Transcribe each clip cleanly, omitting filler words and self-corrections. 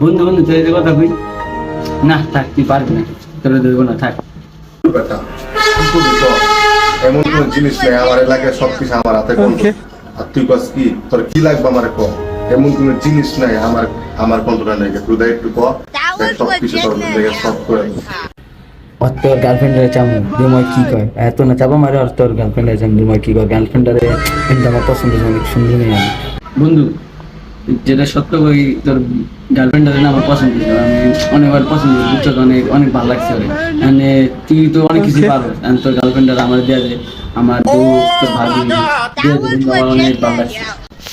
বন্ধু বন্ধু তুই এই কথা কই না থাক, তুই পারবি না, তোর দেবো না, থাক। বেটা, কি করবি তো? এমন কোন জিনিস নেই আমার এলাকায়, সবকিছু আমার হাতে কন্ট্রোল। আর তুই কস কি, তোর কি লাগবে আমার ক? এমন কোন জিনিস নাই আমার আমার কন্ট্রোলে নেই। তুই একটু ক, সবকিছু তোর লেগে সব করে দেব। और তোর গার্লফ্রেন্ডের চামু দিময় কি কয় এত না চাপা মারে। আর তোর গার্লফ্রেন্ডের চামু দিময় কি কয় গার্লফ্রেন্ডারে কিন্তু আমার পছন্দ অনেক সুন্দর মেয়ে আমি। বন্ধু যেটা সত্য কই, তোর গার্লফ্রেন্ডের না আমার পছন্দ ছিল, আমি অনেকবার পছন্দ করি, বুঝছো, অনেক অনেক ভালো লাগছে ওরে। মানে তুই তো অনেক কিছু পারো, তোর গার্লফ্রেন্ডের আমার দেওয়া যায়, আমার বউ, তোর ভাবি দিয়ে দেবে, আমার অনেক ভালো লাগছে।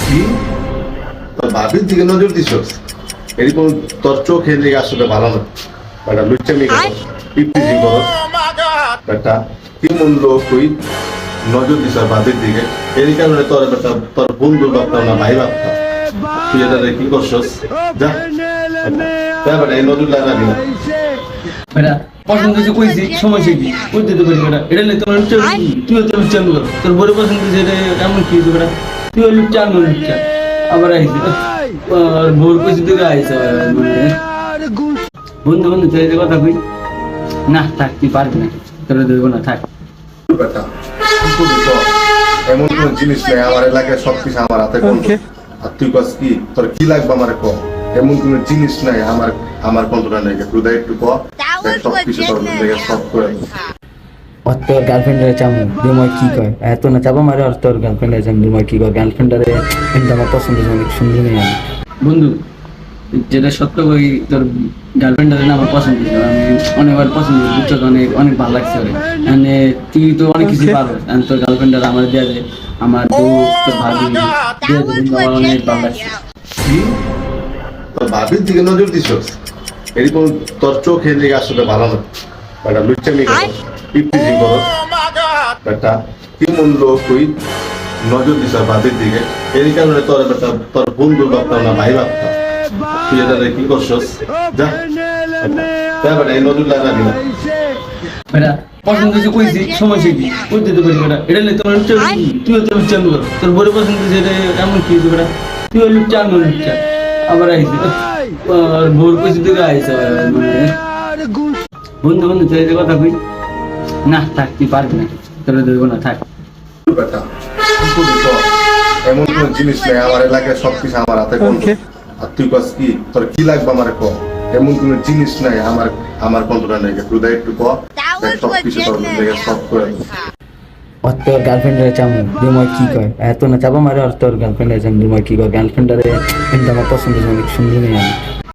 কি? তোর ভাবির দিকে নজর দিছস? এরকম তোর চোখের দিকে আসলে ভালো না। বেটা লুচ্চামি করো, ইফতিজিং করো। বেটা কেমন লোক তুই, নজর দিছ ভাবির দিকে। এই কারণে তোর বেটা তোর বন্ধু ভাবতাম না, ভাই ভাবতাম। তুই এটা কি করছস? যা বেটা, এই নজর লাগাবি না। বেটা পছন্দ হয়েছে কইছি, সমস্যা কি কই দিতে পারি বেটা, এটা নিয়ে তোমার তুইও তো লুচ্চান কর, তোর বড় পছন্দ হয়েছে, এটা এমন কি হয়েছে বেটা, তুইও লুচ্চান লুচ্চা আবার আইসি আর ভোর কইছি তুই আইসা। বন্ধু বন্ধু তুই এই কথা কই না থাক, তুই পারবি না, তোর দেবো না, থাক। বেটা, কি করবি তো? এমন কোন জিনিস নেই আমার এলাকায়, সবকিছু আমার হাতে কন্ট্রোল। আর তুই কস কি, তোর কি লাগবে আমার ক? এমন কোন জিনিস নাই আমার আমার কন্ট্রোলে নেই। তুই একটু ক, সবকিছু তোর লেগে সব করে দেব। और তোর গার্লফ্রেন্ডের চামু দিময় কি কয় এত না চাপা মারে। আর তোর গার্লফ্রেন্ডের চামু দিময় কি কয় গার্লফ্রেন্ডারে কিন্তু আমার পছন্দ অনেক সুন্দর মেয়ে আমি। বন্ধু যেটা সত্য কই, তোর গার্লফ্রেন্ডের না আমার পছন্দ ছিল, আমি অনেকবার পছন্দ করি, বুঝছো, অনেক অনেক ভালো লাগছে ওরে। মানে তুই তো অনেক কিছু পারো, তোর গার্লফ্রেন্ডের আমার দেওয়া যায়, আমার বউ, তোর ভাবি দিয়ে দেবে, আমার অনেক ভালো লাগছে। কি? তোর ভাবির দিকে নজর দিছস? এরকম তোর চোখের দিকে আসলে ভালো না। বেটা লুচ্চামি করো, ইফতিজিং করো। বেটা কেমন লোক তুই, নজর দিছ ভাবির দিকে। এই কারণে তোর বেটা তোর বন্ধু ভাবতাম না, ভাই ভাবতাম। তুই এটা কি করছস? যা বেটা, এই নজর লাগাবি না। বেটা পছন্দ হয়েছে কইছি, সমস্যা কি কই দিতে পারি বেটা, এটা নিয়ে তোমার তুইও তো লুচ্চান কর, তোর বড় পছন্দ হয়েছে, এটা এমন কি হয়েছে বেটা, তুইও লুচ্চান লুচ্চা আবার আইসি আর ভোর কইছি তুই আইসা। বন্ধু বন্ধু তুই এই কথা কই না থাক, তুই পারবি না, তোর দেবো না, থাক। বেটা, কি করবি তো? এমন কোন জিনিস নেই আমার এলাকায়, সবকিছু আমার হাতে কন্ট্রোল। আর তুই কস কি, তোর কি লাগবে আমার ক? এমন কোন জিনিস নাই আমার আমার কন্ট্রোলে নেই। তুই একটু ক, সবকিছু তোর লেগে সব করে দেব। और তোর গার্লফ্রেন্ডের চামু দিময় কি কয় এত না চাপা মারে। আর তোর গার্লফ্রেন্ডের চামু দিময় কি কয় গার্লফ্রেন্ডারে কিন্তু আমার পছন্দ অনেক সুন্দর মেয়ে আমি।